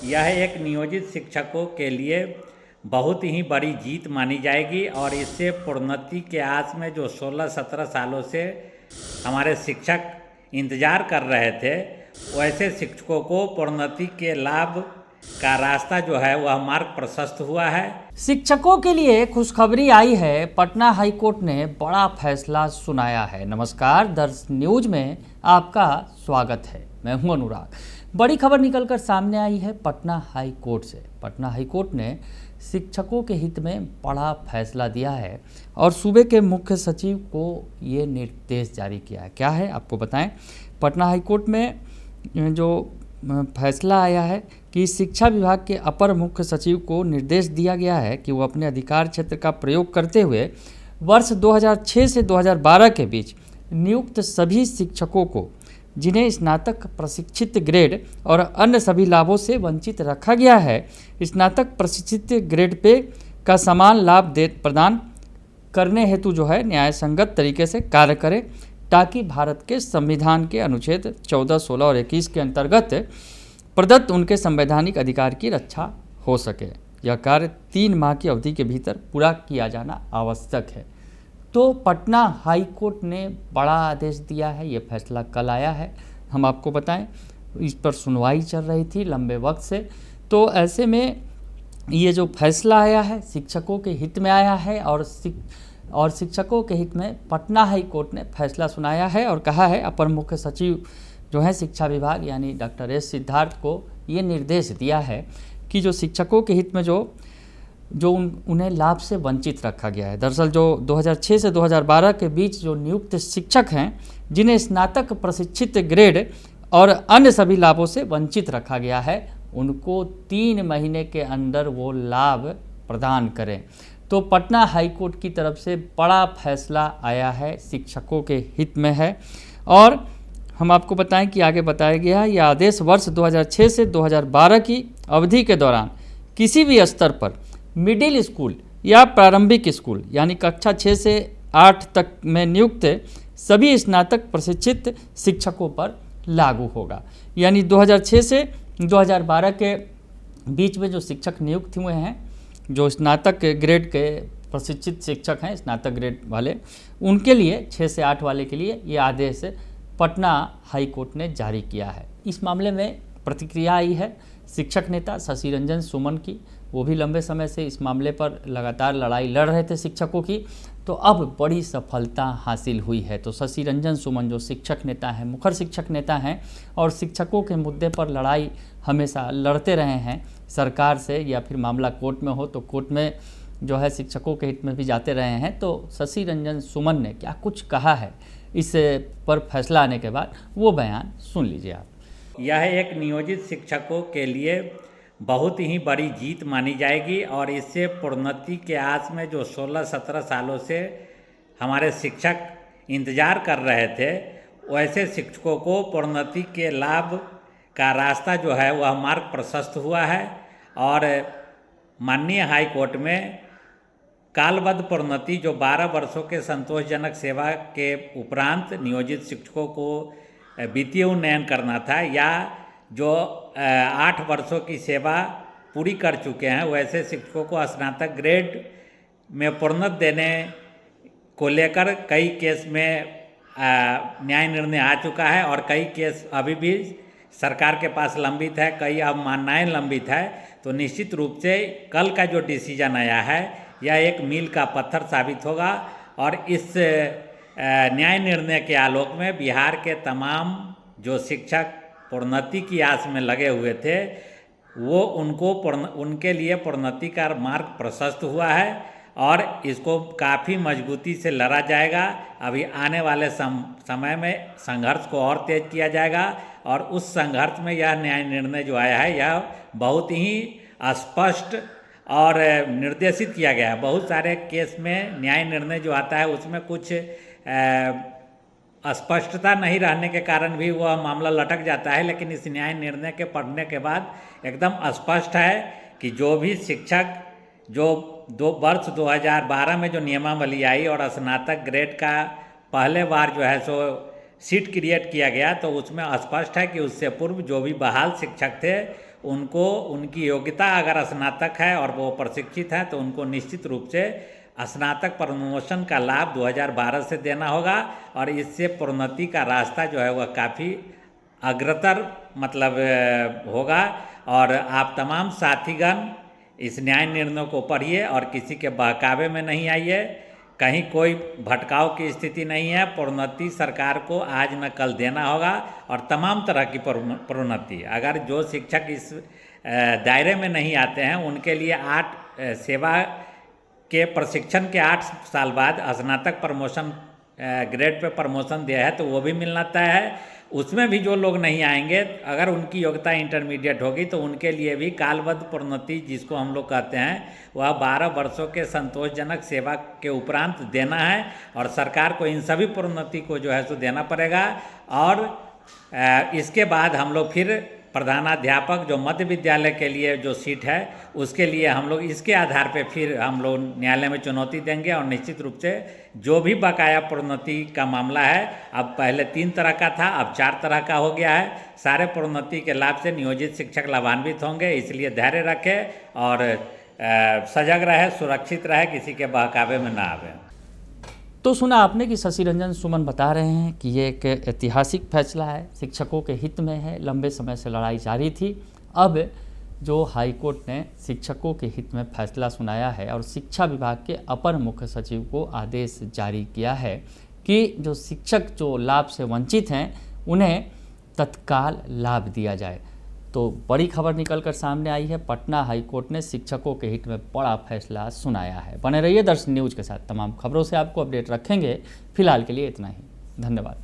यह एक नियोजित शिक्षकों के लिए बहुत ही बड़ी जीत मानी जाएगी और इससे प्रोन्नति के आस में जो 16-17 सालों से हमारे शिक्षक इंतजार कर रहे थे, वैसे शिक्षकों को प्रोन्नति के लाभ का रास्ता जो है वह मार्ग प्रशस्त हुआ है। शिक्षकों के लिए खुशखबरी आई है। पटना हाईकोर्ट ने बड़ा फैसला सुनाया है। नमस्कार, दर्श न्यूज में आपका स्वागत है। मैं हूं अनुराग। बड़ी खबर निकलकर सामने आई है पटना हाईकोर्ट से। पटना हाईकोर्ट ने शिक्षकों के हित में बड़ा फैसला दिया है और सूबे के मुख्य सचिव को ये निर्देश जारी किया है। क्या है आपको बताएं। पटना हाईकोर्ट में जो फैसला आया है कि शिक्षा विभाग के अपर मुख्य सचिव को निर्देश दिया गया है कि वो अपने अधिकार क्षेत्र का प्रयोग करते हुए वर्ष 2006 से 2012 के बीच नियुक्त सभी शिक्षकों को जिन्हें स्नातक प्रशिक्षित ग्रेड और अन्य सभी लाभों से वंचित रखा गया है, स्नातक प्रशिक्षित ग्रेड पे का समान लाभ प्रदान करने हेतु जो है न्याय संगत तरीके से कार्य करें, ताकि भारत के संविधान के अनुच्छेद 14, 16 और 21 के अंतर्गत प्रदत्त उनके संवैधानिक अधिकार की रक्षा हो सके। यह कार्य 3 माह की अवधि के भीतर पूरा किया जाना आवश्यक है। तो पटना हाईकोर्ट ने बड़ा आदेश दिया है। ये फैसला कल आया है। हम आपको बताएं, इस पर सुनवाई चल रही थी लंबे वक्त से। तो ऐसे में ये जो फैसला आया है शिक्षकों के हित में आया है और शिक्षकों के हित में पटना हाईकोर्ट ने फैसला सुनाया है और कहा है, अपर मुख्य सचिव जो है शिक्षा विभाग यानी डॉक्टर एस सिद्धार्थ को ये निर्देश दिया है कि जो शिक्षकों के हित में उन्हें लाभ से वंचित रखा गया है। दरअसल जो 2006 से 2012 के बीच जो नियुक्त शिक्षक हैं, जिन्हें स्नातक प्रशिक्षित ग्रेड और अन्य सभी लाभों से वंचित रखा गया है, उनको 3 महीने के अंदर वो लाभ प्रदान करें। तो पटना हाईकोर्ट की तरफ से बड़ा फैसला आया है, शिक्षकों के हित में है। और हम आपको बताएं कि आगे बताया गया है, यह आदेश वर्ष 2006 से 2012 की अवधि के दौरान किसी भी स्तर पर मिडिल स्कूल या प्रारंभिक स्कूल यानी कक्षा 6 से 8 तक में नियुक्त सभी स्नातक प्रशिक्षित शिक्षकों पर लागू होगा। यानी 2006 से 2012 के बीच में जो शिक्षक नियुक्त हुए हैं, जो स्नातक ग्रेड के प्रशिक्षित शिक्षक हैं, स्नातक ग्रेड वाले, उनके लिए 6 से 8 वाले के लिए ये आदेश पटना हाईकोर्ट ने जारी किया है। इस मामले में प्रतिक्रिया आई है शिक्षक नेता शशि रंजन सुमन की। वो भी लंबे समय से इस मामले पर लगातार लड़ाई लड़ रहे थे शिक्षकों की, तो अब बड़ी सफलता हासिल हुई है। तो शशि रंजन सुमन जो शिक्षक नेता हैं, मुखर शिक्षक नेता हैं और शिक्षकों के मुद्दे पर लड़ाई हमेशा लड़ते रहे हैं सरकार से, या फिर मामला कोर्ट में हो तो कोर्ट में जो है शिक्षकों के हित में भी जाते रहे हैं। तो शशि रंजन सुमन ने क्या कुछ कहा है इस पर फैसला आने के बाद, वो बयान सुन लीजिए आप। यह एक नियोजित शिक्षकों के लिए बहुत ही बड़ी जीत मानी जाएगी और इससे प्रोन्नति के आस में जो 16-17 सालों से हमारे शिक्षक इंतजार कर रहे थे, वैसे शिक्षकों को प्रोन्नति के लाभ का रास्ता जो है वह मार्ग प्रशस्त हुआ है। और माननीय हाई कोर्ट में कालबद्ध प्रोन्नति जो 12 वर्षों के संतोषजनक सेवा के उपरांत नियोजित शिक्षकों को वित्तीय उन्नयन करना था, या जो 8 वर्षों की सेवा पूरी कर चुके हैं वैसे शिक्षकों को स्नातक ग्रेड में प्रोन्नत देने को लेकर कई केस में न्याय निर्णय आ चुका है और कई केस अभी भी सरकार के पास लंबित है, कई अवमाननाएं लंबित है। तो निश्चित रूप से कल का जो डिसीजन आया है यह एक मील का पत्थर साबित होगा और इस न्याय निर्णय के आलोक में बिहार के तमाम जो शिक्षक प्रोन्नति की आस में लगे हुए थे, वो उनके लिए प्रोन्नति का मार्ग प्रशस्त हुआ है और इसको काफ़ी मजबूती से लड़ा जाएगा। अभी आने वाले समय में संघर्ष को और तेज किया जाएगा और उस संघर्ष में यह न्याय निर्णय जो आया है यह बहुत ही स्पष्ट और निर्देशित किया गया है। बहुत सारे केस में न्याय निर्णय जो आता है उसमें कुछ अस्पष्टता नहीं रहने के कारण भी वह मामला लटक जाता है, लेकिन इस न्याय निर्णय के पढ़ने के बाद एकदम स्पष्ट है कि जो भी शिक्षक जो वर्ष 2012 में जो नियमावली आई और स्नातक ग्रेड का पहले बार जो है सो सीट क्रिएट किया गया, तो उसमें स्पष्ट है कि उससे पूर्व जो भी बहाल शिक्षक थे उनको उनकी योग्यता अगर स्नातक है और वो प्रशिक्षित हैं तो उनको निश्चित रूप से स्नातक प्रमोशन का लाभ 2012 से देना होगा और इससे प्रोन्नति का रास्ता जो है वह काफ़ी अग्रतर मतलब होगा। और आप तमाम साथीगण इस न्याय निर्णय को पढ़िए और किसी के बहकावे में नहीं आइए, कहीं कोई भटकाव की स्थिति नहीं है। प्रोन्नति सरकार को आज न कल देना होगा और तमाम तरह की प्रोन्नति, अगर जो शिक्षक इस दायरे में नहीं आते हैं उनके लिए 8 सेवा के प्रशिक्षण के 8 साल बाद स्नातक प्रमोशन ग्रेड पे प्रमोशन दिया है तो वो भी मिलना तय है। उसमें भी जो लोग नहीं आएंगे, अगर उनकी योग्यता इंटरमीडिएट होगी तो उनके लिए भी कालबद्ध प्रोन्नति जिसको हम लोग कहते हैं वह 12 वर्षों के संतोषजनक सेवा के उपरांत देना है और सरकार को इन सभी प्रोन्नति को जो है सो देना पड़ेगा। और इसके बाद हम लोग फिर प्रधानाध्यापक जो मध्य विद्यालय के लिए जो सीट है उसके लिए हम लोग इसके आधार पे फिर हम लोग न्यायालय में चुनौती देंगे और निश्चित रूप से जो भी बकाया प्रोन्नति का मामला है, अब पहले 3 तरह का था अब 4 तरह का हो गया है, सारे प्रोन्नति के लाभ से नियोजित शिक्षक लाभान्वित होंगे। इसलिए धैर्य रखें और सजग रहे, सुरक्षित रहे, किसी के बहकावे में ना आवे। तो सुना आपने कि शशि रंजन सुमन बता रहे हैं कि ये एक ऐतिहासिक फैसला है, शिक्षकों के हित में है। लंबे समय से लड़ाई जारी थी, अब जो हाई कोर्ट ने शिक्षकों के हित में फैसला सुनाया है और शिक्षा विभाग के अपर मुख्य सचिव को आदेश जारी किया है कि जो शिक्षक जो लाभ से वंचित हैं उन्हें तत्काल लाभ दिया जाए। तो बड़ी खबर निकलकर सामने आई है, पटना हाई कोर्ट ने शिक्षकों के हित में बड़ा फैसला सुनाया है। बने रहिए दर्शन न्यूज़ के साथ, तमाम खबरों से आपको अपडेट रखेंगे। फिलहाल के लिए इतना ही, धन्यवाद।